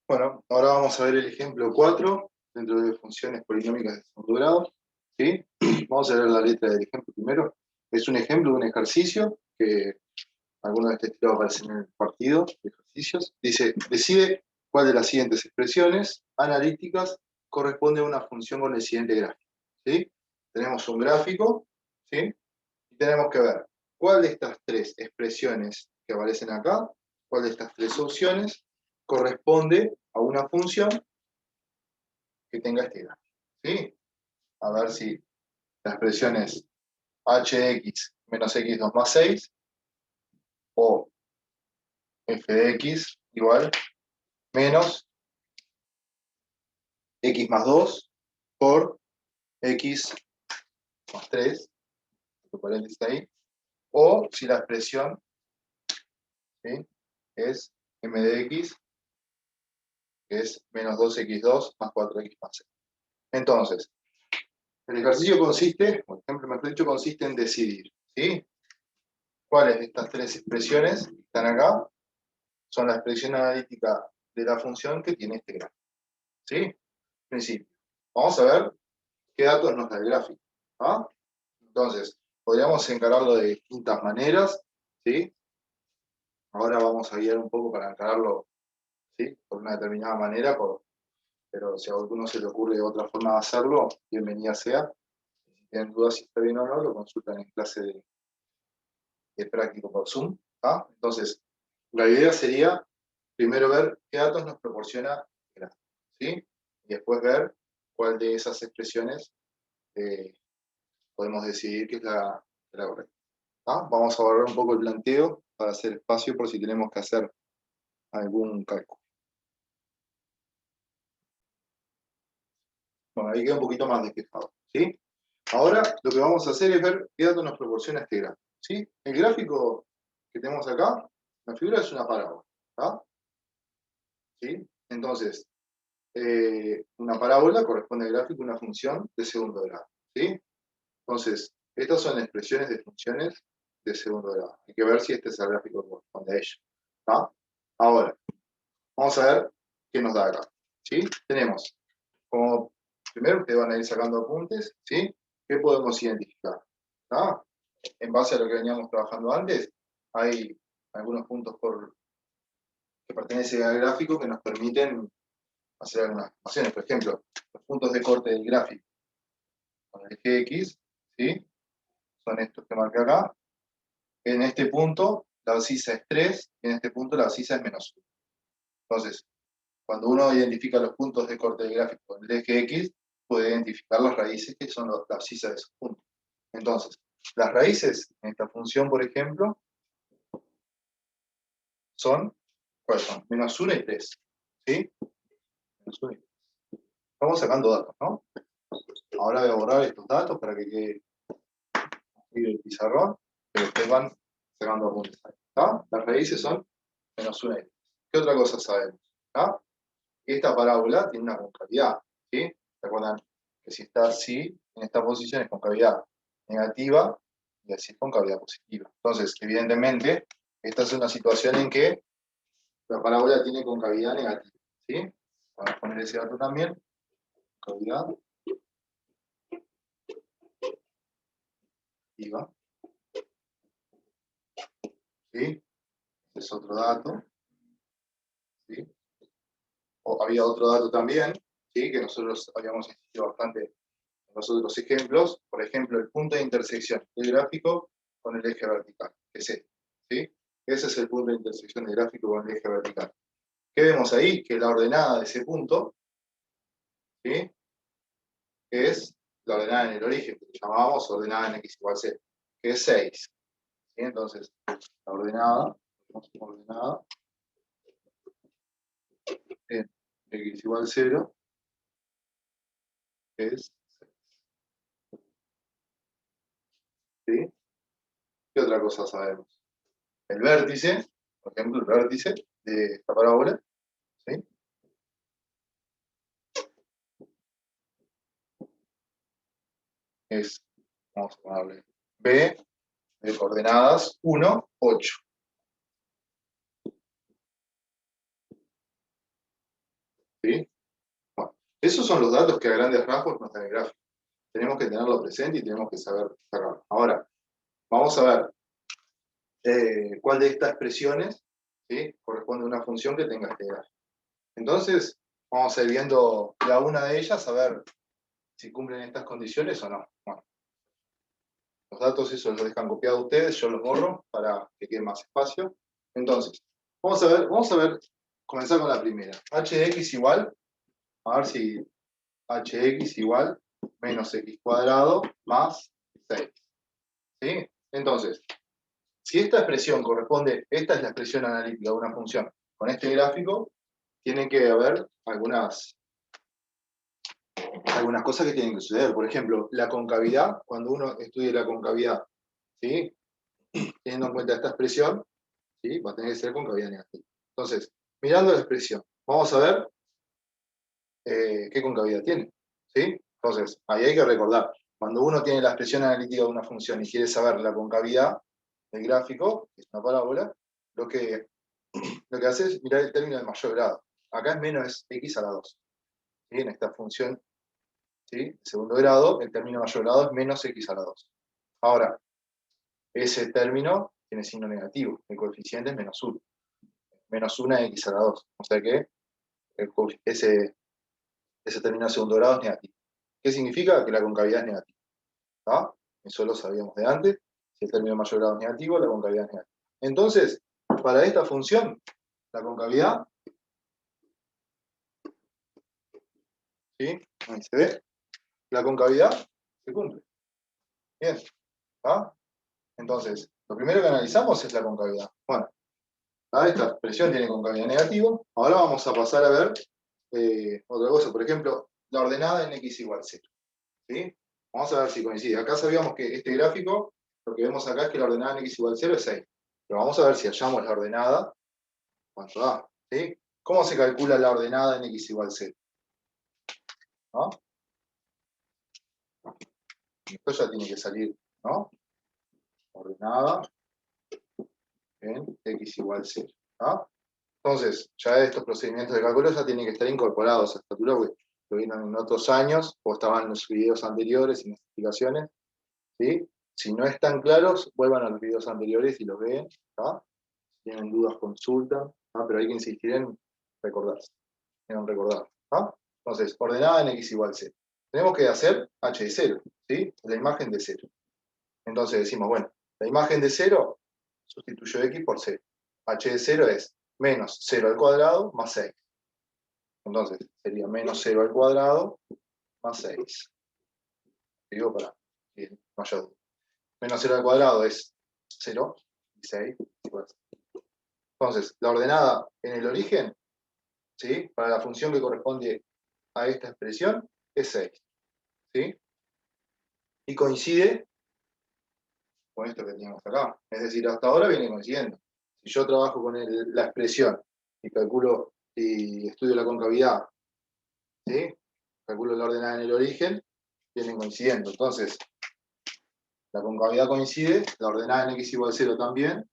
Bueno, ahora vamos a ver el ejemplo 4 dentro de funciones polinómicas de segundo grado. ¿Sí? Vamos a ver la letra del ejemplo primero. Es un ejemplo de un ejercicio que algunos de este estilo aparecen en el partido de ejercicios. Dice, decide cuál de las siguientes expresiones analíticas corresponde a una función con el siguiente gráfico. ¿Sí? Tenemos un gráfico, ¿sí? Y tenemos que ver cuál de estas tres expresiones que aparecen acá, cuál de estas tres opciones corresponde a una función que tenga este gráfico. ¿Sí? A ver si la expresión es h de x menos x2 más 6 o f de x igual menos x más 2 por x más 3, paréntesis ahí, o si la expresión, ¿sí?, es m de x, que es menos 2x2 más 4x más 6. Entonces, el ejercicio consiste, por ejemplo, mejor dicho, consiste en decidir, ¿sí?, cuáles de estas tres expresiones que están acá son la expresión analítica de la función que tiene este gráfico. ¿Sí? Principio. Vamos a ver qué datos nos da el gráfico. ¿Ah? Entonces, podríamos encararlo de distintas maneras. ¿Sí? Ahora vamos a guiar un poco para encararlo, ¿sí?, por una determinada manera, pero si a alguno se le ocurre otra forma de hacerlo, bienvenida sea. Si tienen dudas si está bien o no, lo consultan en clase de práctico por Zoom. ¿Ah? Entonces, la idea sería primero ver qué datos nos proporciona el gráfico, ¿sí? Y después ver cuál de esas expresiones podemos decidir que es la correcta. ¿Ah? Vamos a borrar un poco el planteo para hacer espacio por si tenemos que hacer algún cálculo. Bueno, ahí queda un poquito más despejado, ¿sí? Ahora lo que vamos a hacer es ver qué datos nos proporciona este gráfico, ¿sí? El gráfico que tenemos acá, la figura es una parábola, ¿ah? ¿Sí? Entonces, una parábola corresponde al gráfico de una función de segundo grado, ¿sí? Entonces, estas son expresiones de funciones de segundo grado. Hay que ver si este es el gráfico que corresponde a ello. ¿Ah? Ahora, vamos a ver qué nos da acá, ¿sí? Tenemos, como primero ustedes van a ir sacando apuntes, ¿sí? ¿Qué podemos identificar? ¿Ah? En base a lo que veníamos trabajando antes, hay algunos puntos que pertenecen al gráfico que nos permiten hacer algunas estimaciones. Por ejemplo, los puntos de corte del gráfico con el eje X, ¿sí?, son estos que marqué acá. En este punto la abscisa es 3 y en este punto la abscisa es menos 1. Entonces, cuando uno identifica los puntos de corte del gráfico con el eje X, puede identificar las raíces que son la abscisa de esos puntos. Entonces, las raíces en esta función, por ejemplo, son, ¿cuáles son? Menos 1 y 3. ¿Sí? Menos 1 y 3. Estamos sacando datos, ¿no? Ahora voy a borrar estos datos para que quede el pizarrón, pero ustedes van sacando apuntes ahí. ¿Tá? Las raíces son menos 1 y 3. ¿Qué otra cosa sabemos? ¿Tá? Esta parábola tiene una concavidad, ¿sí? Recuerdan que si está así, en esta posición es concavidad negativa y así es concavidad positiva. Entonces, evidentemente, esta es una situación en que la parábola tiene concavidad negativa, ¿sí? Vamos a poner ese dato también, concavidad negativa, ¿sí? Este es otro dato, ¿sí? O había otro dato también, ¿sí?, que nosotros habíamos insistido bastante en los otros ejemplos. Por ejemplo, el punto de intersección del gráfico con el eje vertical, que es este, ¿sí? Ese es el punto de intersección del gráfico con el eje vertical. ¿Qué vemos ahí? Que la ordenada de ese punto, ¿sí?, es la ordenada en el origen, que llamábamos ordenada en x igual 0, que es 6. ¿Sí? Entonces, la ordenada en x igual 0 es 6. ¿Sí? ¿Qué otra cosa sabemos? El vértice, por ejemplo, el vértice de esta parábola, ¿sí?, es, vamos a ponerle B de coordenadas 1, 8. Esos son los datos que a grandes rasgos nos dan el gráfico. Tenemos que tenerlo presente y tenemos que saber sacarlo. Ahora, vamos a ver cuál de estas expresiones, ¿sí?, corresponde a una función que tenga este gráfico. Entonces, vamos a ir viendo cada una de ellas a ver si cumplen estas condiciones o no. Bueno, los datos esos los dejan copiados ustedes, yo los borro para que quede más espacio. Entonces, vamos a ver, comenzar con la primera. H de x igual, a ver si hx igual menos x cuadrado más 6. ¿Sí? Entonces, si esta expresión corresponde, esta es la expresión analítica de una función con este gráfico, tiene que haber algunas cosas que tienen que suceder. Por ejemplo, la concavidad, cuando uno estudie la concavidad, ¿sí?, teniendo en cuenta esta expresión, ¿sí?, va a tener que ser concavidad negativa. Entonces, mirando la expresión, vamos a ver qué concavidad tiene. ¿Sí? Entonces, ahí hay que recordar, cuando uno tiene la expresión analítica de una función y quiere saber la concavidad del gráfico, que es una parábola, lo que hace es mirar el término de mayor grado. Acá es menos x a la 2. ¿Sí? En esta función, ¿sí?, de segundo grado, el término de mayor grado es menos x a la 2. Ahora, ese término tiene signo negativo, el coeficiente es menos 1. Menos 1 es x a la 2. O sea que ese término de segundo grado es negativo. ¿Qué significa? Que la concavidad es negativa. ¿Ah? Eso lo sabíamos de antes. Si el término de mayor grado es negativo, la concavidad es negativa. Entonces, para esta función, la concavidad, ¿sí?, ahí se ve, la concavidad se cumple. Bien. ¿Ah? Entonces, lo primero que analizamos es la concavidad. Bueno, esta expresión tiene concavidad negativa. Ahora vamos a pasar a ver otra cosa. Por ejemplo, la ordenada en x igual 0. ¿Sí? Vamos a ver si coincide. Acá sabíamos que este gráfico, lo que vemos acá es que la ordenada en x igual 0 es 6. Pero vamos a ver si hallamos la ordenada, cuánto da. ¿Sí? ¿Cómo se calcula la ordenada en x igual 0? ¿No? Esto ya tiene que salir, ¿no? Ordenada en x igual 0. ¿No? Entonces, ya estos procedimientos de cálculo ya tienen que estar incorporados a esta altura, porque lo vieron en otros años, o estaban en los videos anteriores, en las explicaciones. ¿Sí? Si no están claros, vuelvan a los videos anteriores y los ven. ¿Tá? Si tienen dudas, consultan. ¿Tá? Pero hay que insistir en recordarse. En recordar. ¿Tá? Entonces, ordenada en x igual 0. Tenemos que hacer h de 0. ¿Sí? La imagen de 0. Entonces decimos, bueno, la imagen de 0 sustituyo x por 0. H de 0 es menos 0 al cuadrado más 6. Entonces, sería menos 0 al cuadrado más 6. Digo para que no haya duda. Menos 0 al cuadrado es 0, y 6 igual. Entonces, la ordenada en el origen, ¿sí?, para la función que corresponde a esta expresión, es 6. ¿Sí? Y coincide con esto que tenemos acá. Es decir, hasta ahora viene coincidiendo. Si yo trabajo con la expresión y calculo y estudio la concavidad, ¿sí?, calculo la ordenada en el origen, vienen coincidiendo. Entonces, la concavidad coincide, la ordenada en x igual 0 también.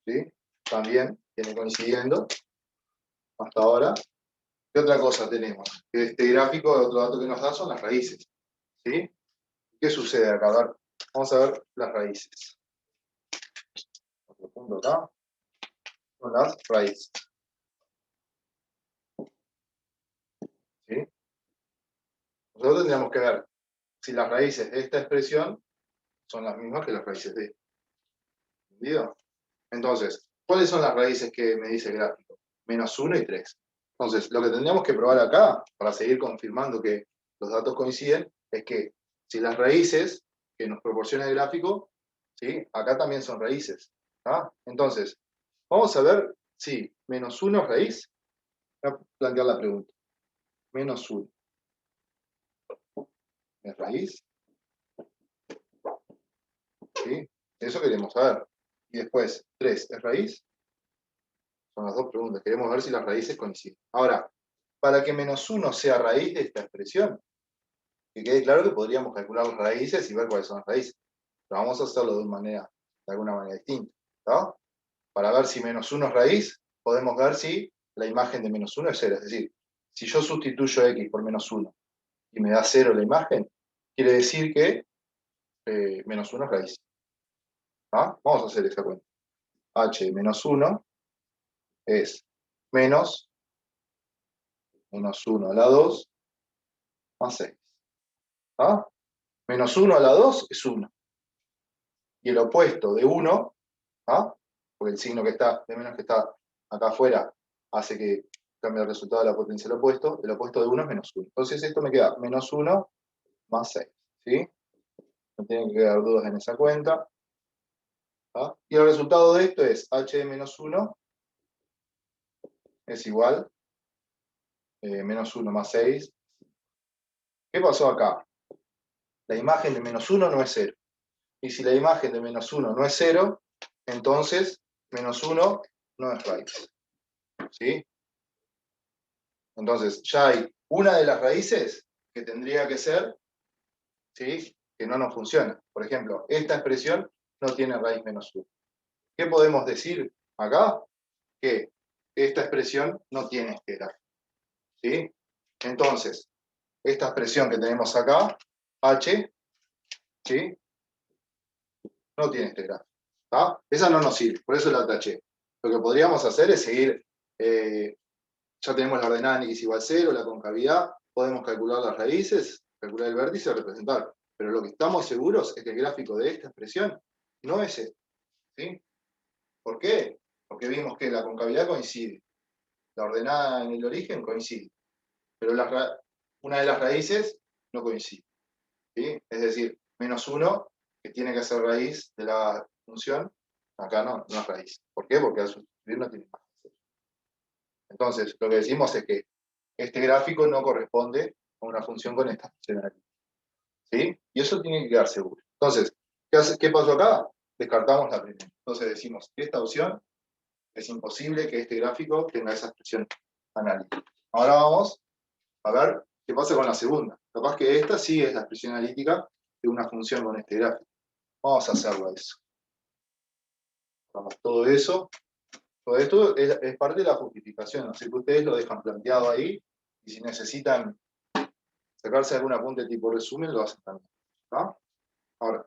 ¿Sí? También viene coincidiendo hasta ahora. ¿Qué otra cosa tenemos? Este gráfico, otro dato que nos da son las raíces. ¿Sí? ¿Qué sucede acá? A ver, vamos a ver las raíces. Otro punto acá. Son las raíces. ¿Sí? Nosotros tendríamos que ver si las raíces de esta expresión son las mismas que las raíces de esta. ¿Entendido? Entonces, ¿cuáles son las raíces que me dice el gráfico? Menos 1 y 3. Entonces, lo que tendríamos que probar acá, para seguir confirmando que los datos coinciden, es que si las raíces que nos proporciona el gráfico, ¿sí?, acá también son raíces. ¿Ah? Entonces, vamos a ver si menos 1 es raíz. Voy a plantear la pregunta. Menos 1 es raíz. ¿Sí? Eso queremos saber. Y después, 3 es raíz. Son las dos preguntas. Queremos ver si las raíces coinciden. Ahora, para que menos 1 sea raíz de esta expresión, que quede claro que podríamos calcular las raíces y ver cuáles son las raíces. Pero vamos a hacerlo de alguna manera distinta. ¿Tá? Para ver si menos 1 es raíz, podemos ver si la imagen de menos 1 es 0. Es decir, si yo sustituyo x por menos 1 y me da 0 la imagen, quiere decir que menos 1 es raíz. ¿Ah? Vamos a hacer esa cuenta. H de menos 1 es menos 1 a la 2 más 6. ¿Ah? Menos 1 a la 2 es 1. Y el opuesto de 1, ¿ah? Porque el signo que está, de menos que está acá afuera, hace que cambie el resultado de la potencia del opuesto. El opuesto de 1 es menos 1. Entonces esto me queda menos 1 más 6. ¿Sí? No tienen que quedar dudas en esa cuenta. ¿Ah? Y el resultado de esto es h de menos 1 es igual menos 1 más 6. ¿Qué pasó acá? La imagen de menos 1 no es 0. Y si la imagen de menos 1 no es 0, entonces menos 1 no es raíz. ¿Sí? Entonces ya hay una de las raíces que tendría que ser, ¿sí?, que no nos funciona. Por ejemplo, esta expresión no tiene raíz menos 1. ¿Qué podemos decir acá? Que esta expresión no tiene este gráfico. ¿Sí? Entonces, esta expresión que tenemos acá, h, ¿sí?, no tiene este gráfico. ¿Tá? Esa no nos sirve, por eso la taché. Lo que podríamos hacer es seguir, ya tenemos la ordenada en x igual 0, la concavidad, podemos calcular las raíces, calcular el vértice y representar. Pero lo que estamos seguros es que el gráfico de esta expresión no es este. ¿Sí? ¿Por qué? Porque vimos que la concavidad coincide, la ordenada en el origen coincide, pero una de las raíces no coincide. ¿Sí? Es decir, menos 1, que tiene que ser raíz de la función, acá no es raíz. ¿Por qué? Porque al sustituir no tiene más que ser. Entonces, lo que decimos es que este gráfico no corresponde a una función con esta funcionalidad. ¿Sí? Y eso tiene que quedar seguro. Entonces, ¿qué pasó acá? Descartamos la primera. Entonces decimos que esta opción es imposible que este gráfico tenga esa expresión analítica. Ahora vamos a ver qué pasa con la segunda. Capaz que esta sí es la expresión analítica de una función con este gráfico. Vamos a hacerlo eso. Vamos, todo eso. Todo esto es parte de la justificación. Así que ustedes lo dejan planteado ahí y si necesitan sacarse algún apunte tipo resumen, lo hacen también. ¿Ah? Ahora,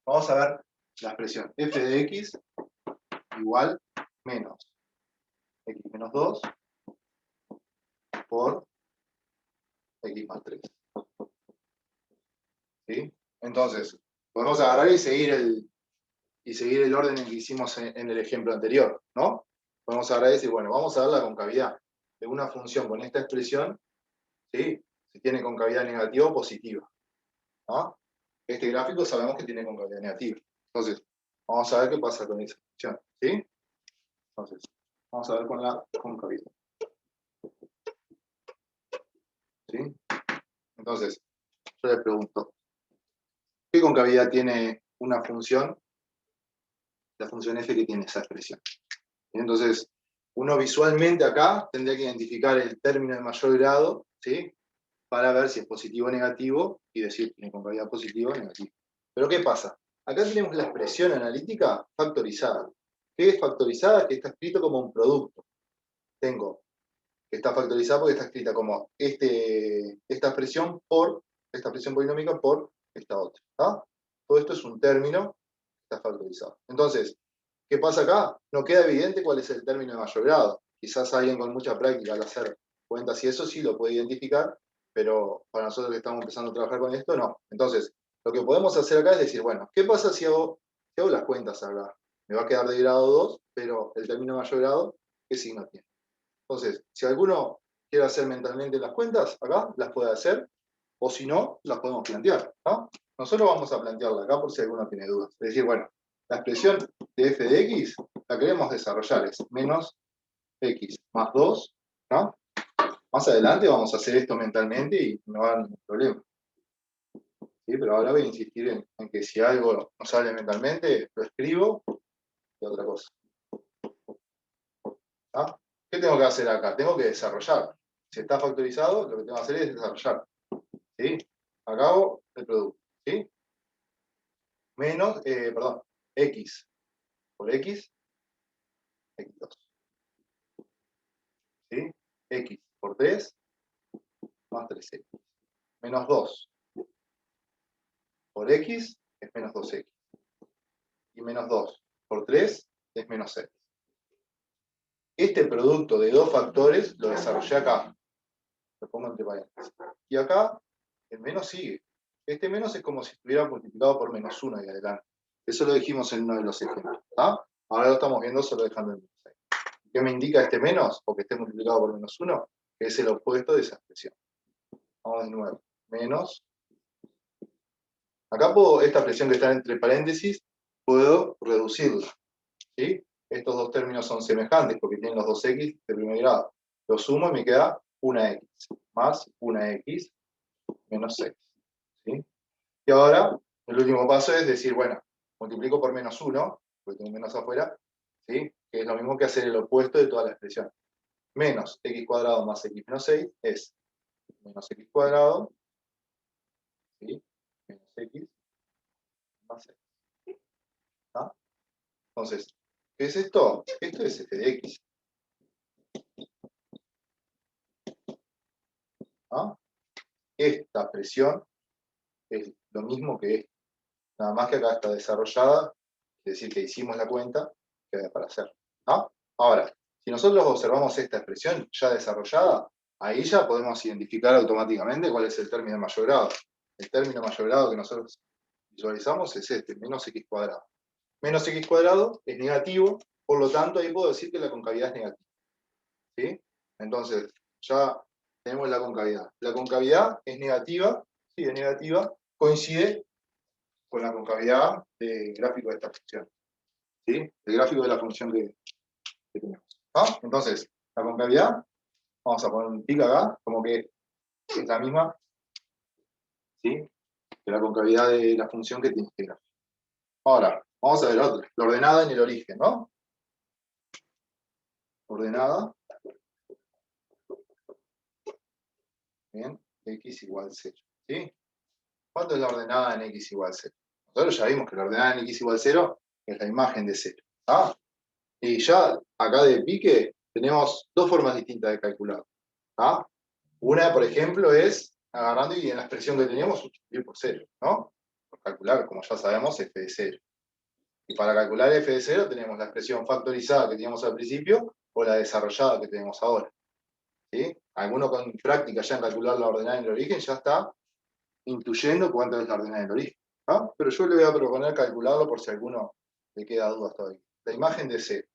vamos a ver la expresión f de x igual menos x menos 2 por x más 3. ¿Sí? Entonces, podemos agarrar y seguir el orden en que hicimos en el ejemplo anterior, ¿no? Podemos agarrar y decir, bueno, vamos a ver la concavidad de una función con esta expresión, ¿sí?, si tiene concavidad negativa o positiva. ¿No? Este gráfico sabemos que tiene concavidad negativa. Entonces, vamos a ver qué pasa con esa expresión. ¿Sí? Entonces, vamos a ver con la concavidad. ¿Sí? Entonces, yo les pregunto, ¿qué concavidad tiene una función? La función f que tiene esa expresión. Entonces, uno visualmente acá tendría que identificar el término de mayor grado, ¿sí?, para ver si es positivo o negativo y decir tiene concavidad positiva o negativa. Pero ¿qué pasa? Acá tenemos la expresión analítica factorizada. ¿Qué es factorizada? Que está escrito como un producto. Tengo que está factorizada porque está escrita como esta expresión polinómica por esta otra. ¿Tá? Todo esto es un término que está factorizado. Entonces, ¿qué pasa acá? No queda evidente cuál es el término de mayor grado. Quizás alguien con mucha práctica al hacer cuentas y eso sí lo puede identificar, pero para nosotros que estamos empezando a trabajar con esto, no. Entonces, lo que podemos hacer acá es decir, bueno, ¿qué pasa si hago las cuentas acá? Me va a quedar de grado 2, pero el término de mayor grado, ¿qué signo tiene? Entonces, si alguno quiere hacer mentalmente las cuentas, acá las puede hacer, o si no, las podemos plantear. ¿No? Nosotros vamos a plantearla acá por si alguno tiene dudas. Es decir, bueno, la expresión de f de x la queremos desarrollar, es menos x más 2, ¿no? Más adelante vamos a hacer esto mentalmente y no va a haber ningún problema. ¿Sí? Pero ahora voy a insistir en que si algo no sale mentalmente, lo escribo y otra cosa. ¿Ah? ¿Qué tengo que hacer acá? Tengo que desarrollar. Si está factorizado, lo que tengo que hacer es desarrollar. ¿Sí? Acabo el producto. ¿Sí? Menos, x por x, x2. ¿sí? X por 3 más 3x. Menos 2 por x es menos 2x. Y menos 2 por 3 es menos 6. Este producto de dos factores lo desarrollé acá. Lo pongo entre paréntesis. Y acá el menos sigue. Este menos es como si estuviera multiplicado por menos 1 y adelante. Eso lo dijimos en uno de los ejemplos. Ahora lo estamos viendo solo dejando el menos 6. ¿Qué me indica este menos? Porque esté multiplicado por menos 1, que es el opuesto de esa expresión. Vamos de nuevo. Menos. Acá puedo, esta expresión que está entre paréntesis, puedo reducirla. ¿Sí? Estos dos términos son semejantes porque tienen los dos x de primer grado. Lo sumo y me queda una x más una x menos 6. ¿Sí? Y ahora, el último paso es decir, bueno, multiplico por menos 1, porque tengo menos afuera, ¿sí? Que es lo mismo que hacer el opuesto de toda la expresión. Menos x cuadrado más x menos 6 es menos x cuadrado, ¿sí? Menos x más 6. ¿Ah? Entonces, ¿qué es esto? Esto es f de x. ¿Ah? Esta expresión es lo mismo que esta. Nada más que acá está desarrollada, es decir, que hicimos la cuenta, queda para hacer. ¿Ah? Ahora, si nosotros observamos esta expresión ya desarrollada, ahí ya podemos identificar automáticamente cuál es el término de mayor grado. El término de mayor grado que nosotros visualizamos es este, menos x cuadrado. Menos x cuadrado es negativo, por lo tanto ahí puedo decir que la concavidad es negativa. ¿Sí? Entonces, ya tenemos la concavidad. La concavidad es negativa, sí, es negativa, coincide con la concavidad del gráfico de esta función. ¿Sí? El gráfico de la función que tenemos. ¿Ah? Entonces, la concavidad, vamos a poner un tic acá, como que es la misma, ¿sí? Que la concavidad de la función que tiene este gráfico. Ahora, vamos a ver otra. La ordenada en el origen, ¿no? Ordenada, bien, x igual 0. ¿Sí? ¿Cuánto es la ordenada en x igual 0? Nosotros ya vimos que la ordenada en x igual 0 es la imagen de 0. ¿Ah? Y ya acá de pique tenemos dos formas distintas de calcular. ¿Ah? Una, por ejemplo, es agarrando y en la expresión que teníamos sustituir por 0, ¿no? Por calcular, como ya sabemos, f de 0. Y para calcular f de 0 tenemos la expresión factorizada que teníamos al principio o la desarrollada que tenemos ahora. ¿Sí? Alguno con práctica ya en calcular la ordenada en el origen ya está intuyendo cuánto es la ordenada en el origen. ¿Ah? Pero yo le voy a proponer calcularlo por si a alguno le queda dudas todavía. La imagen de 0.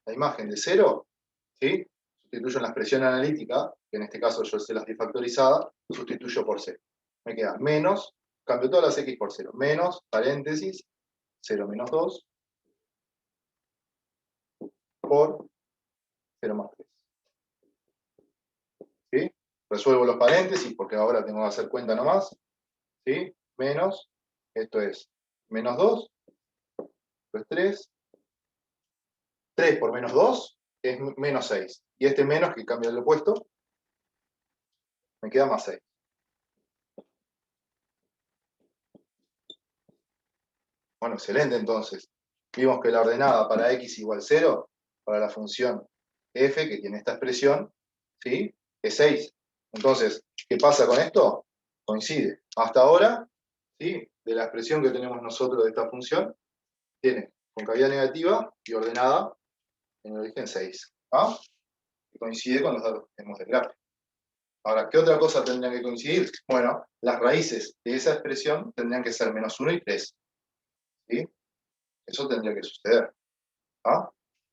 La imagen de 0, ¿sí? Sustituyo en la expresión analítica, que en este caso yo sé la factorizada, sustituyo por 0. Me queda menos, cambio todas las x por 0, menos, paréntesis, 0 menos 2, por 0 más 3. ¿Sí? Resuelvo los paréntesis, porque ahora tengo que hacer cuenta nomás, ¿sí? Menos, esto es menos 2, esto es 3, 3 por menos 2 es menos 6. Y este menos, que cambia el opuesto, me queda más 6. Bueno, excelente entonces. Vimos que la ordenada para x igual 0, para la función f, que tiene esta expresión, ¿sí? Es 6. Entonces, ¿qué pasa con esto? Coincide. Hasta ahora, ¿sí? De la expresión que tenemos nosotros de esta función, tiene concavidad negativa y ordenada en el origen 6. ¿Ah? Que coincide con los datos que tenemos del gráfico. Ahora, ¿qué otra cosa tendrían que coincidir? Bueno, las raíces de esa expresión tendrían que ser menos 1 y 3. ¿Sí? Eso tendría que suceder. ¿Ah?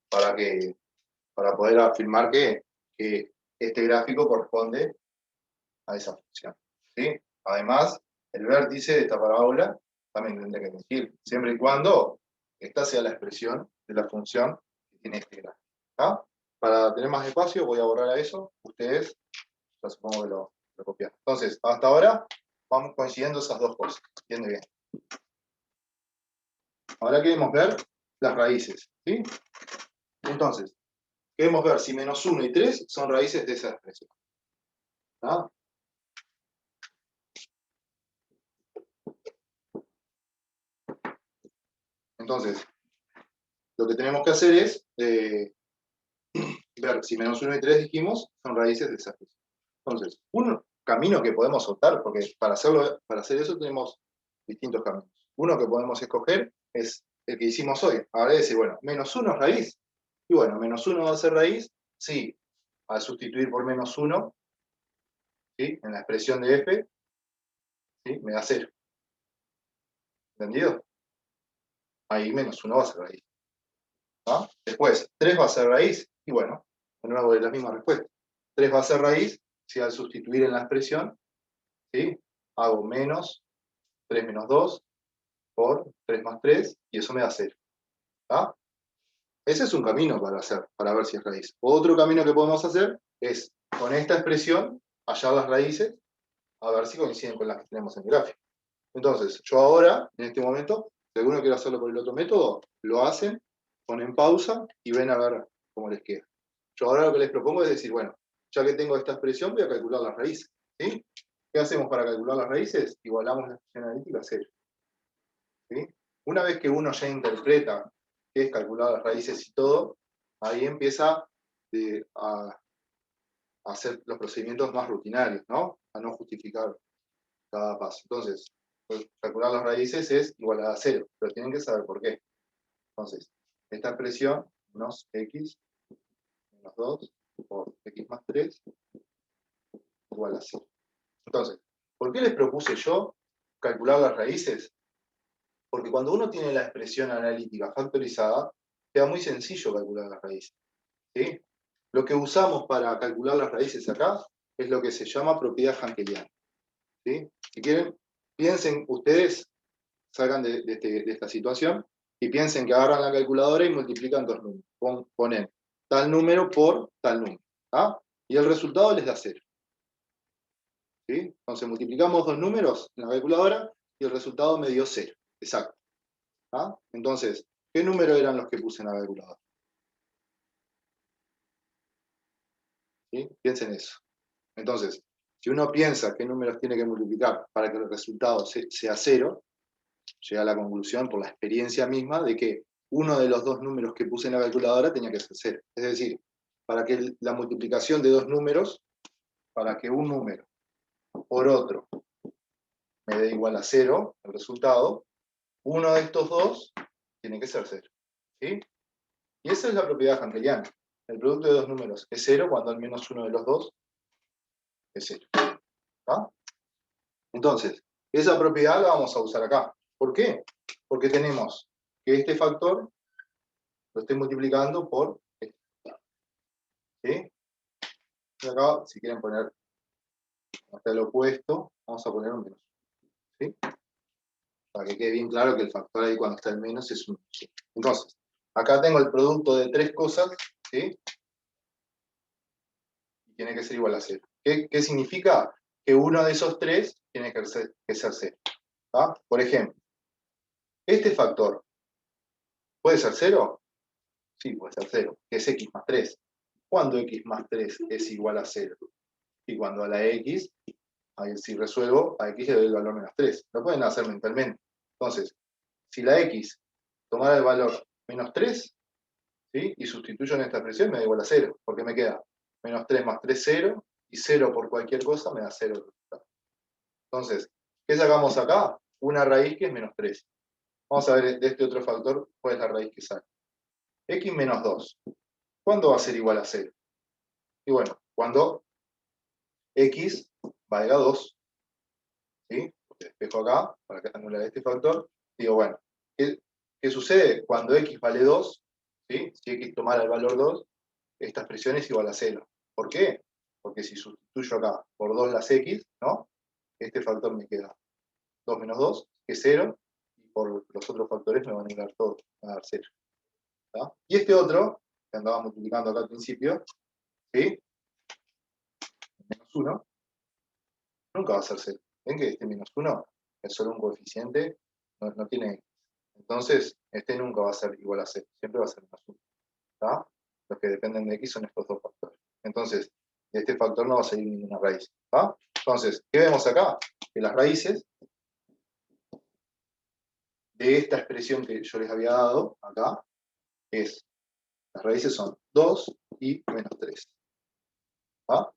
Para poder afirmar que este gráfico corresponde a esa función. ¿Sí? Además, el vértice de esta parábola también tendría que coincidir, siempre y cuando esta sea la expresión de la función que tiene este gráfico. ¿Ah? Para tener más espacio voy a borrar a eso. Ustedes, ya supongo que lo copiaron. Entonces, hasta ahora vamos coincidiendo esas dos cosas. ¿Entiende bien? Ahora queremos ver las raíces. ¿Sí? Entonces, queremos ver si menos 1 y 3 son raíces de esa expresión. ¿Ah? Entonces, lo que tenemos que hacer es ver si menos 1 y 3 dijimos son raíces de esa expresión. Entonces, un camino que podemos optar, porque para hacer eso tenemos distintos caminos. Uno que podemos escoger es el que hicimos hoy. Ahora decir, bueno, menos 1 es raíz. Y bueno, menos 1 va a ser raíz, sí, al sustituir por menos 1, ¿sí? En la expresión de f, ¿sí? Me da 0. ¿Entendido? Ahí menos 1 va a ser raíz. ¿Ah? Después, 3 va a ser raíz, y bueno, de nuevo es la misma respuesta. 3 va a ser raíz, si al sustituir en la expresión, ¿sí? Hago menos 3 menos 2 por 3 más 3, y eso me da 0. ¿Ah? Ese es un camino para ver si es raíz. Otro camino que podemos hacer es, con esta expresión, hallar las raíces, a ver si coinciden con las que tenemos en el gráfico. Entonces, yo ahora, en este momento, si alguno quiere hacerlo por el otro método, lo hacen, ponen pausa y ven a ver cómo les queda. Yo ahora lo que les propongo es decir, bueno, ya que tengo esta expresión, voy a calcular las raíces. ¿Sí? ¿Qué hacemos para calcular las raíces? Igualamos la expresión analítica a 0. ¿Sí? Una vez que uno ya interpreta qué es calcular las raíces y todo, ahí empieza a hacer los procedimientos más rutinarios, ¿no? A no justificar cada paso. Entonces, pues, calcular las raíces es igual a 0, pero tienen que saber por qué. Entonces, esta expresión, menos x menos 2 por x más 3 igual a 0. Entonces, ¿por qué les propuse yo calcular las raíces? Porque cuando uno tiene la expresión analítica factorizada, queda muy sencillo calcular las raíces. ¿Sí? Lo que usamos para calcular las raíces acá es lo que se llama propiedad jankeliana. ¿Sí? Si quieren, piensen ustedes, salgan de esta situación y piensen que agarran la calculadora y multiplican dos números. Ponen tal número por tal número. ¿Ah? Y el resultado les da 0. ¿Sí? Entonces multiplicamos dos números en la calculadora y el resultado me dio 0. Exacto. ¿Ah? Entonces, ¿qué número eran los que puse en la calculadora? ¿Sí? Piensen eso. Entonces, si uno piensa qué números tiene que multiplicar para que el resultado sea 0, llega a la conclusión por la experiencia misma de que uno de los dos números que puse en la calculadora tenía que ser 0. Es decir, para que la multiplicación de dos números, para que un número por otro me dé igual a 0, el resultado, uno de estos dos tiene que ser 0. ¿Sí? Y esa es la propiedad jankeliana. El producto de dos números es 0 cuando al menos uno de los dos es 0. ¿Ah? Entonces, esa propiedad la vamos a usar acá. ¿Por qué? Porque tenemos que este factor lo estoy multiplicando por este. ¿Sí? Y acá, si quieren poner hasta el opuesto, vamos a poner un menos. ¿Sí? Para que quede bien claro que el factor ahí cuando está el menos es 1. Entonces, acá tengo el producto de tres cosas, ¿sí? Y tiene que ser igual a 0. ¿Qué significa? Que uno de esos tres tiene que ser 0. ¿Ah? Por ejemplo, este factor, ¿puede ser 0? Sí, puede ser 0, que es x más 3. ¿Cuándo x más 3 es igual a 0? Y cuando a la x, ahí si resuelvo, a x le doy el valor menos 3. Lo pueden hacer mentalmente. Entonces, si la x tomara el valor menos 3, ¿sí? Y sustituyo en esta expresión, me da igual a 0, porque me queda menos 3 más 3, 0, y 0 por cualquier cosa me da 0 el resultado. Entonces, ¿qué sacamos acá? Una raíz que es menos 3. Vamos a ver de este otro factor cuál es la raíz que saca. X menos 2. ¿Cuándo va a ser igual a 0? Y bueno, cuando x valga 2. ¿Sí? Despejo acá, para que anular este factor. Digo, bueno, ¿qué sucede? Cuando x vale 2, ¿sí? Si x tomara el valor 2, esta expresión es igual a 0. ¿Por qué? Porque si sustituyo acá por 2 las x, ¿no? Este factor me queda 2 menos 2, que es 0, y por los otros factores me van a dar todo, me van a dar 0. ¿Tá? Y este otro, que andaba multiplicando acá al principio, ¿sí? Menos 1, nunca va a ser 0. ¿Ven que este menos 1 es solo un coeficiente? No tiene x. Entonces, este nunca va a ser igual a 0, siempre va a ser menos 1. ¿Tá? Los que dependen de x son estos dos factores. Entonces, de este factor no va a salir ninguna raíz. ¿Tá? Entonces, ¿qué vemos acá? Que las raíces de esta expresión que yo les había dado acá, las raíces son 2 y menos 3. ¿Ah?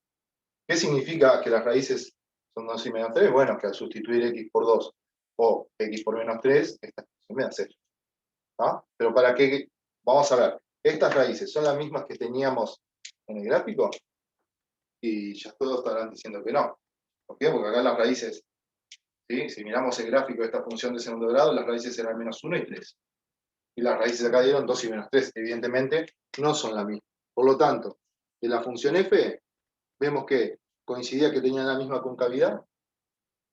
¿Qué significa que las raíces son 2 y menos 3? Bueno, que al sustituir x por 2 o x por menos 3, esta expresión me da 0. ¿Ah? Pero para qué, vamos a ver, estas raíces son las mismas que teníamos en el gráfico, y ya todos estarán diciendo que no. ¿Por qué? Porque acá las raíces, ¿sí? Si miramos el gráfico de esta función de segundo grado, las raíces eran menos 1 y 3. Y las raíces acá dieron 2 y menos 3. Evidentemente no son las mismas. Por lo tanto, de la función f, vemos que coincidía que tenían la misma concavidad,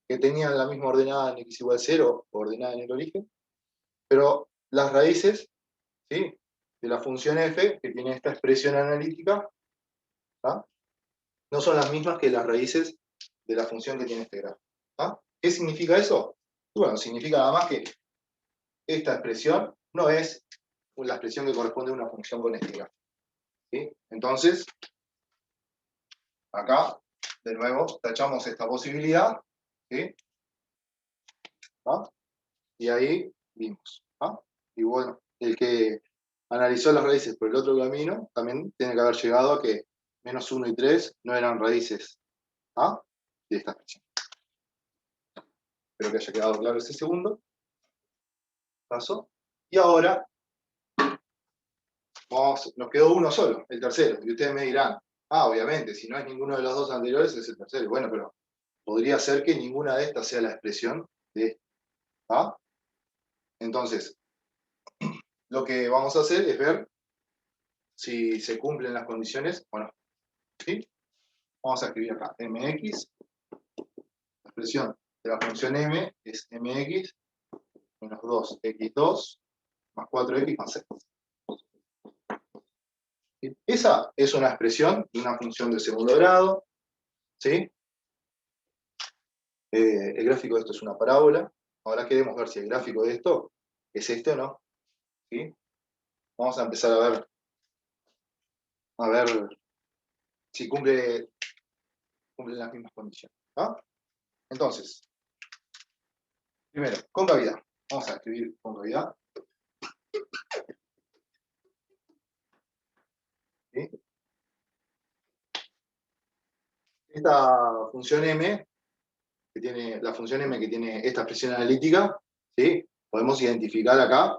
que tenían la misma ordenada en x igual 0, ordenada en el origen, pero las raíces, ¿sí?, de la función f, que tiene esta expresión analítica, ¿ah?, no son las mismas que las raíces de la función que tiene este gráfico. ¿Ah? ¿Qué significa eso? Bueno, significa nada más que esta expresión no es la expresión que corresponde a una función con este gráfico. ¿Sí? Entonces, acá, de nuevo, tachamos esta posibilidad, ¿sí?, ¿ah?, y ahí vimos. ¿Ah? Y bueno, el que analizó las raíces por el otro camino también tiene que haber llegado a que menos 1 y 3 no eran raíces, ¿ah?, de esta expresión. Espero que haya quedado claro ese segundo paso. Y ahora nos quedó uno solo, el tercero. Y ustedes me dirán, obviamente, si no es ninguno de los dos anteriores, es el tercero. Bueno, pero podría ser que ninguna de estas sea la expresión de esta. ¿Ah? Entonces, lo que vamos a hacer es ver si se cumplen las condiciones o no. ¿Sí? Vamos a escribir acá, mx, la expresión de la función m es mx menos 2x2 más 4x más 6. ¿Sí? Esa es una expresión de una función de segundo grado. ¿Sí? El gráfico de esto es una parábola. Ahora queremos ver si el gráfico de esto es este o no. ¿Sí? Vamos a empezar a ver si cumplen las mismas condiciones. ¿Ah? Entonces, primero, concavidad. Vamos a escribir concavidad. ¿Sí? Esta función m, que tiene la función m que tiene esta expresión analítica, ¿sí?, podemos identificar acá,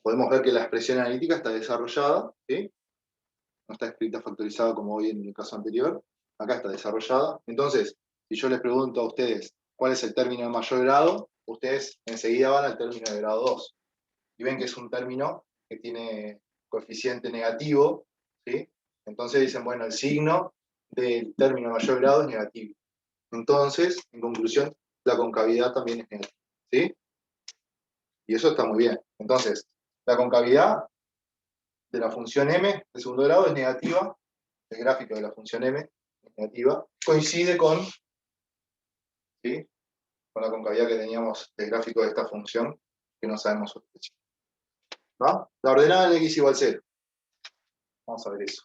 podemos ver que la expresión analítica está desarrollada, ¿sí?, no está escrita factorizada como hoy en el caso anterior, acá está desarrollada. Entonces, si yo les pregunto a ustedes cuál es el término de mayor grado, ustedes enseguida van al término de grado 2. Y ven que es un término que tiene coeficiente negativo, ¿sí? Entonces dicen, bueno, el signo del término de mayor grado es negativo. Entonces, en conclusión, la concavidad también es negativa, ¿sí? Y eso está muy bien. Entonces, la concavidad de la función m de segundo grado es negativa, el gráfico de la función m es negativa, coincide ¿sí?, con la concavidad que teníamos del gráfico de esta función, que no sabemos su expresión. ¿Va? La ordenada en x igual 0. Vamos a ver eso.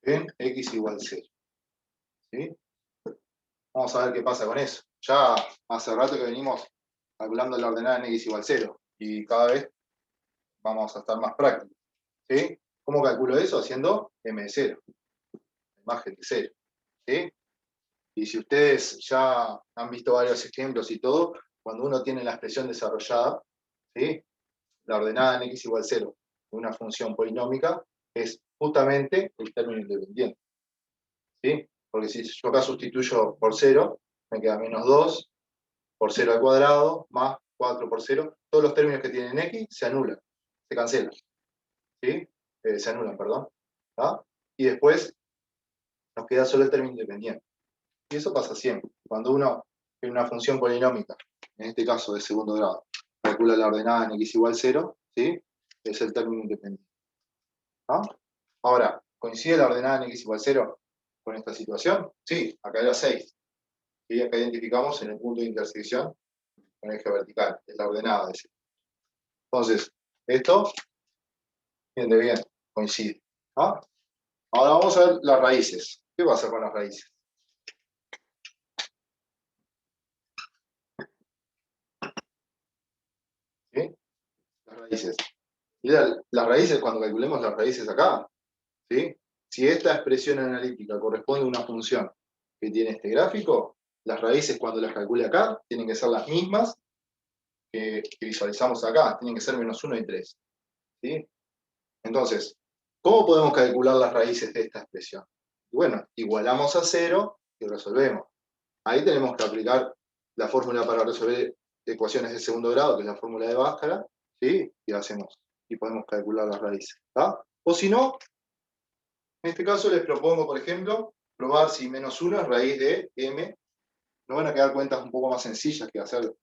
En x igual 0. ¿Sí? Vamos a ver qué pasa con eso. Ya hace rato que venimos calculando la ordenada en x igual 0, y cada vez vamos a estar más prácticos. ¿Sí? ¿Cómo calculo eso? Haciendo m de 0, imagen de 0. ¿Sí? Y si ustedes ya han visto varios ejemplos y todo, cuando uno tiene la expresión desarrollada, ¿sí?, la ordenada en x igual 0 de una función polinómica es justamente el término independiente. ¿Sí? Porque si yo acá sustituyo por 0, me queda menos 2 por 0 al cuadrado, más 4 por 0. Todos los términos que tienen x se anulan, se cancelan. ¿Sí? Se anulan, perdón. ¿Ah? Y después nos queda solo el término independiente. Y eso pasa siempre. Cuando uno en una función polinómica, en este caso de segundo grado, calcula la ordenada en x igual 0, ¿sí?, es el término independiente. ¿Ah? Ahora, ¿coincide la ordenada en x igual 0 con esta situación? Sí, acá era 6. Y acá identificamos en el punto de intersección con el eje vertical, es la ordenada de 0. Entonces, esto, bien de bien, coincide. ¿Ah? Ahora vamos a ver las raíces. ¿Qué va a hacer con las raíces? ¿Sí? Las raíces. Y las raíces, cuando calculemos las raíces acá, ¿sí? Si esta expresión analítica corresponde a una función que tiene este gráfico, las raíces cuando las calcule acá tienen que ser las mismas que visualizamos acá, tienen que ser -1 y 3. ¿Sí? Entonces, ¿cómo podemos calcular las raíces de esta expresión? Bueno, igualamos a 0 y resolvemos. Ahí tenemos que aplicar la fórmula para resolver ecuaciones de segundo grado, que es la fórmula de Bhaskara, ¿sí? Y hacemos, y podemos calcular las raíces. ¿Tá? O si no, en este caso les propongo, por ejemplo, probar si -1 es raíz de m. Nos van a quedar cuentas un poco más sencillas que hacer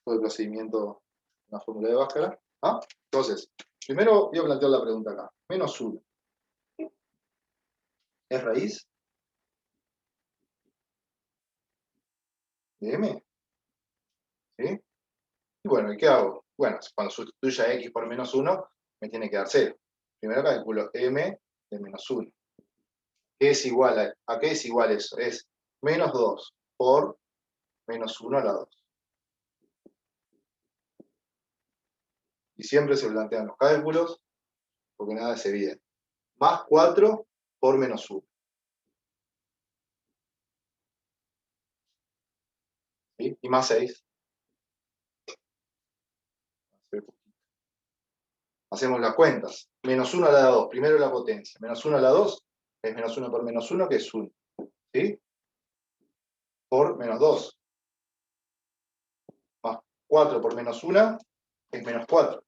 todo el procedimiento en la fórmula de Bhaskara. ¿Ah? Entonces, primero voy a plantear la pregunta acá. -1 ¿es raíz de m? ¿Sí? Y bueno, ¿y qué hago? Bueno, cuando sustituya x por -1, me tiene que dar 0. Primero calculo m de -1. ¿Qué es igual a qué es igual eso? Es -2 por -1 a la 2. Y siempre se plantean los cálculos, porque nada es evidente. Más 4 por -1. ¿Sí? Y más 6. Hacemos las cuentas. -1 a la 2, primero la potencia. -1 a la 2 es -1 por -1, que es 1. ¿Sí? Por -2. Más 4 por -1 es -4.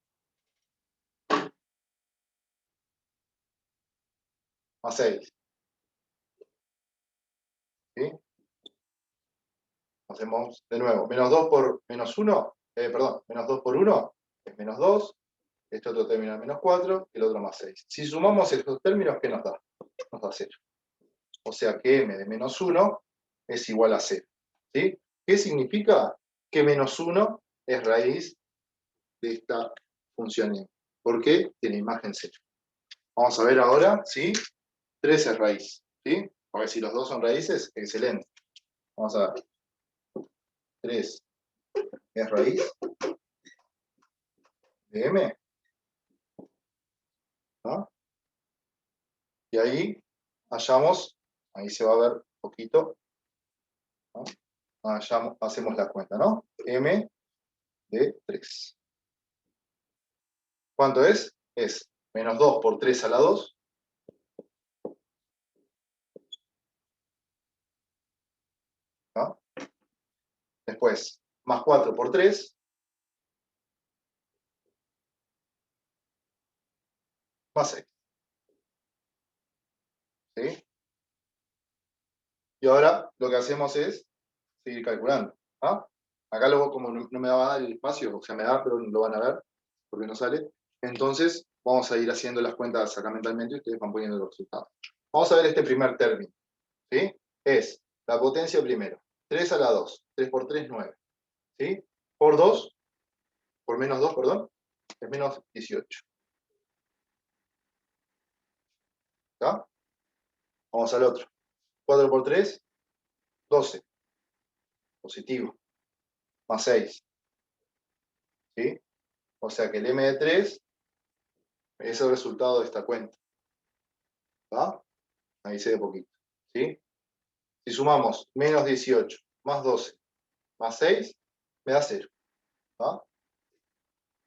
Más 6. ¿Sí? Hacemos de nuevo. -2 por -1, perdón, -2 por 1 es -2. Este otro término es -4, el otro más 6. Si sumamos estos términos, ¿qué nos da? Nos da 0. O sea que m de -1 es igual a 0. ¿Sí? ¿Qué significa? Que -1 es raíz de esta función m. ¿Por qué? Tiene imagen 0. Vamos a ver ahora si 3 es raíz. ¿Sí? Porque si los dos son raíces, excelente. Vamos a ver. 3 es raíz de m. ¿No? Y ahí hallamos, ahí se va a ver un poquito, ¿no? Hacemos la cuenta, ¿no? M de 3. ¿Cuánto es? Es -2 por 3 a la 2. ¿No? Después, más 4 por 3, más 6. ¿Sí? Y ahora lo que hacemos es seguir calculando. ¿Ah? Acá luego, como no me va a dar el espacio, o sea, me da, pero lo van a ver, porque no sale. Entonces, vamos a ir haciendo las cuentas acá mentalmente y ustedes van poniendo los resultados. Vamos a ver este primer término. ¿Sí? Es la potencia primero. 3 a la 2. 3 por 3, 9. ¿Sí? Por 2, por -2, perdón, es -18. ¿Está? Vamos al otro. 4 por 3, 12. Positivo. Más 6. ¿Sí? O sea que el m de 3 es el resultado de esta cuenta. ¿Está? Ahí se ve poquito. ¿Sí? Si sumamos -18 más 12 más 6, me da 0. ¿Está?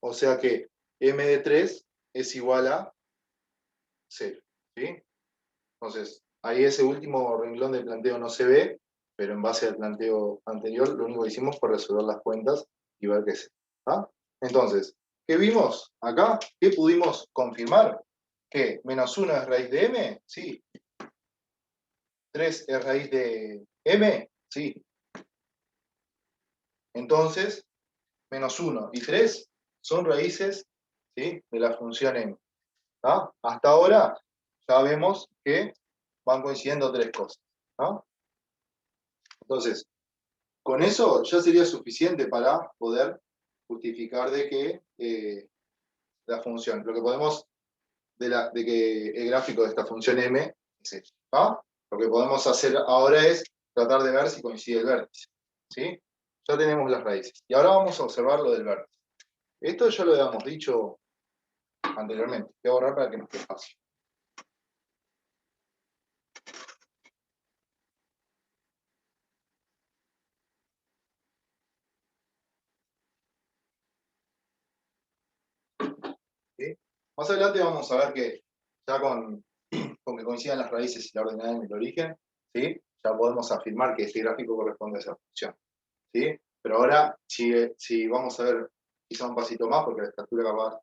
O sea que m de 3 es igual a 0. ¿Sí? Entonces, ahí ese último renglón del planteo no se ve, pero en base al planteo anterior, lo único que hicimos fue resolver las cuentas y ver qué es. ¿Ah? Entonces, ¿qué vimos acá? ¿Qué pudimos confirmar? ¿Que -1 es raíz de m? Sí. ¿3 es raíz de m? Sí. Entonces, -1 y 3 son raíces, ¿sí?, de la función m. ¿Ah? Hasta ahora ya vemos que van coincidiendo tres cosas. ¿Ah? Entonces, con eso ya sería suficiente para poder justificar de que la función, lo que podemos, de que el gráfico de esta función m es esto. ¿Ah? Lo que podemos hacer ahora es tratar de ver si coincide el vértice. ¿Sí? Ya tenemos las raíces. Y ahora vamos a observar lo del vértice. Esto ya lo habíamos dicho anteriormente. Voy a borrar para que nos quede fácil. ¿Sí? Más adelante vamos a ver que ya con que coincidan las raíces y la ordenada en el origen, ¿sí? Ya podemos afirmar que este gráfico corresponde a esa función. ¿Sí? Pero ahora, si vamos a ver quizá un pasito más, porque la estructura capaz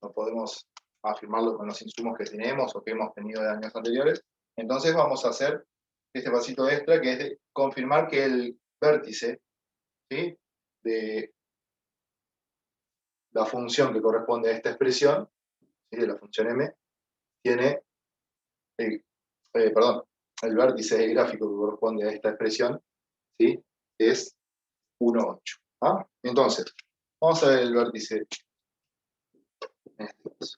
no podemos afirmarlo con los insumos que tenemos o que hemos tenido de años anteriores, entonces vamos a hacer este pasito extra, que es de confirmar que el vértice, ¿sí?, de la función que corresponde a esta expresión, ¿sí?, de la función m, tiene, perdón, el vértice del gráfico que corresponde a esta expresión, ¿sí?, es 1, 8. ¿Ah? Entonces, vamos a ver el vértice en este caso.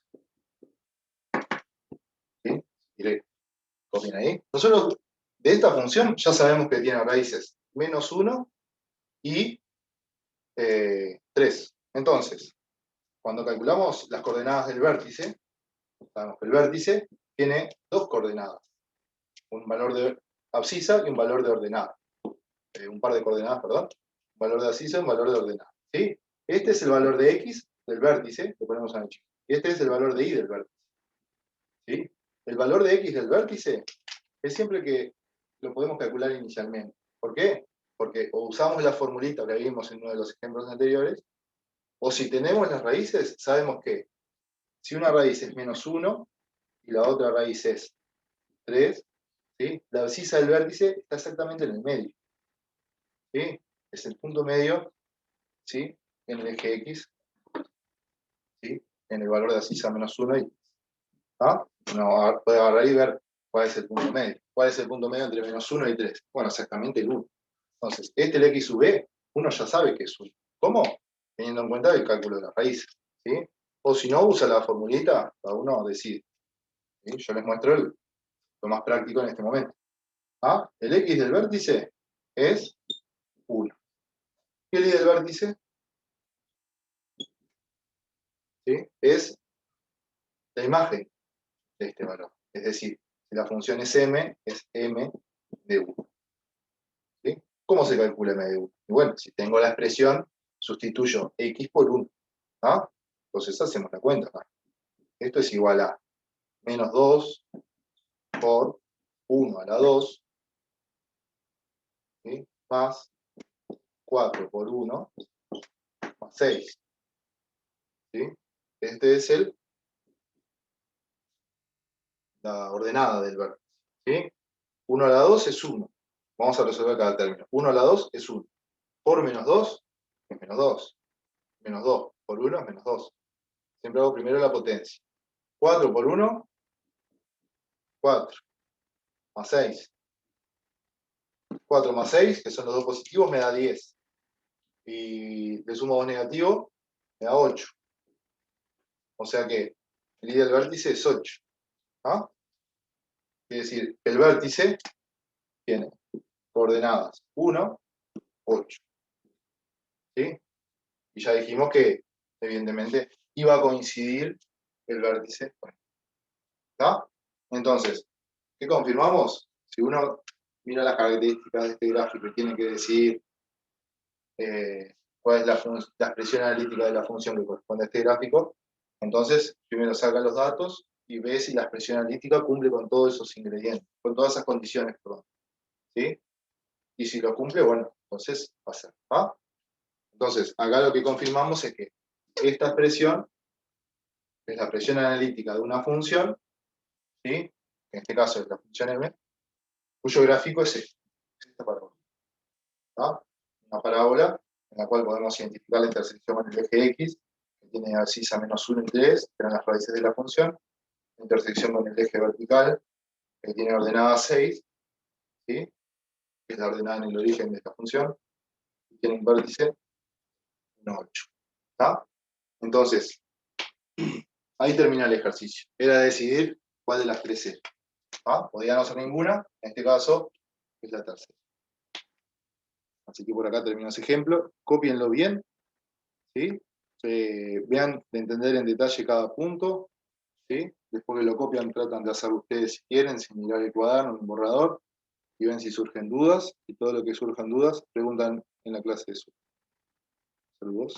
¿Sí? Y copian ahí. Nosotros de esta función ya sabemos que tiene raíces menos 1 y 3. Entonces, cuando calculamos las coordenadas del vértice, sabemos que el vértice tiene dos coordenadas, un valor de abscisa y un valor de ordenada. Un par de coordenadas, perdón. Un valor de abscisa y un valor de ordenada. ¿Sí? Este es el valor de x del vértice, lo ponemos en el chico. Y este es el valor de y del vértice. ¿Sí? El valor de x del vértice es siempre que lo podemos calcular inicialmente. ¿Por qué? Porque o usamos la formulita que vimos en uno de los ejemplos anteriores, o si tenemos las raíces, sabemos que si una raíz es menos 1 y la otra raíz es 3, ¿sí?, la abscisa del vértice está exactamente en el medio. ¿Sí? Es el punto medio, ¿sí?, en el eje X, ¿sí?, en el valor de abscisa menos 1 y ¿ah? Uno puede agarrar y ver cuál es el punto medio. ¿Cuál es el punto medio entre menos 1 y 3? Bueno, exactamente el 1. Entonces, el x sub b, uno ya sabe que es 1. ¿Cómo? Teniendo en cuenta el cálculo de las raíces. ¿Sí? O si no, usa la formulita, cada uno decide. ¿Sí? Yo les muestro lo más práctico en este momento. ¿Ah? El x del vértice es 1. ¿Y el y del vértice? ¿Sí? Es la imagen de este valor. Es decir, si la función es m de 1. ¿Sí? ¿Cómo se calcula m de 1? Y bueno, si tengo la expresión, sustituyo x por 1. ¿Ah? Entonces hacemos la cuenta. ¿Ah? Esto es igual a menos 2 por 1 a la 2, ¿sí?, más 4 por 1, más 6. ¿Sí? Este es la ordenada del vértice. ¿Sí? 1 a la 2 es 1. Vamos a resolver cada término. 1 a la 2 es 1. Por menos 2 es menos 2. Menos 2 por 1 es menos 2. Siempre hago primero la potencia. 4 por 1, 4. Más 6. 4 más 6, que son los dos positivos, me da 10. Y le sumo 2 negativos, me da 8. O sea que el i del vértice es 8. ¿Ah? Es decir, el vértice tiene coordenadas 1, 8. ¿Sí? Y ya dijimos que, evidentemente, iba a coincidir el vértice con él. ¿Está? Entonces, ¿qué confirmamos? Si uno mira las características de este gráfico y tiene que decir cuál es la expresión analítica de la función que corresponde a este gráfico, entonces primero saca los datos y ve si la expresión analítica cumple con todos esos ingredientes, con todas esas condiciones, perdón. ¿Sí? Y si lo cumple, bueno, entonces va a ser. ¿Ah? Entonces, acá lo que confirmamos es que esta expresión es la expresión analítica de una función, ¿sí?, en este caso es la función m, cuyo gráfico es esta parábola. ¿Ah? Una parábola en la cual podemos identificar la intersección con el eje X, que tiene abscisa menos 1 y 3, que eran las raíces de la función, la intersección con el eje vertical, que tiene ordenada 6, ¿sí?, que es la ordenada en el origen de esta función, y tiene un vértice 1, 8. ¿Está? Entonces, ahí termina el ejercicio. Era decidir cuál de las tres es. ¿Ah? Podía no ser ninguna, en este caso es la tercera. Así que por acá termino ese ejemplo. Cópienlo bien, ¿sí? Vean de entender en detalle cada punto. ¿sí? Después que lo copian, tratan de hacerlo ustedes si quieren, sin mirar el cuaderno, en el borrador, y ven si surgen dudas, y todo lo que surjan dudas, preguntan en la clase de su. Saludos.